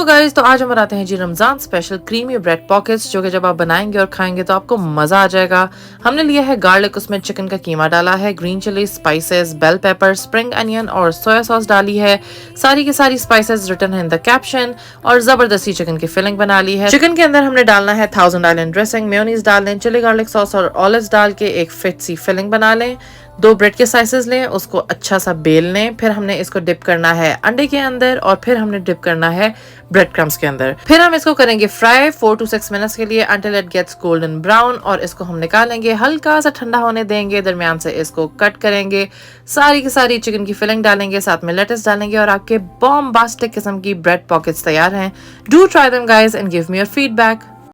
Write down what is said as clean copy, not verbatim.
Guys, तो आज हम बनाते हैं जी Ramzan special creamy bread pockets, जो कि जब आप बनाएंगे और खाएंगे तो आपको मजा आ जाएगा। हमने लिया है गार्लिक, उसमें चिकन का कीमा डाला है, green chilli, spices, bell pepper, spring onion और सोया सॉस डाली है। सारी की सारी स्पाइसेस रिटन है इन द कैप्शन। और जबरदस्ती चिकन की फिलिंग बना ली है। चिकन के अंदर हमने डालना है 1000 आइलैंड ड्रेसिंग, मेयोनीज डाल लें, चिली गार्लिक सॉस और ऑलिव्स डाल के एक फिट सी फिलिंग बना लें। 2 ब्रेड के स्लाइसेस लें, उसको अच्छा सा बेल लें, फिर हमने इसको डिप करना है अंडे के अंदर और फिर हमने डिप करना है ब्रेड क्रम्स के अंदर। फिर हम इसको करेंगे फ्राई 4 to 6 मिनट्स के लिए until it gets golden brown. और इसको हम निकालेंगे, हल्का सा ठंडा होने देंगे, दरमियान से इसको कट करेंगे, सारी की सारी चिकन की फिलिंग डालेंगे, साथ में लेटस डालेंगे और आपके बॉम्बास्टिक किस्म की ब्रेड पॉकेट्स तैयार हैं। Do try them guys and give me your feedback.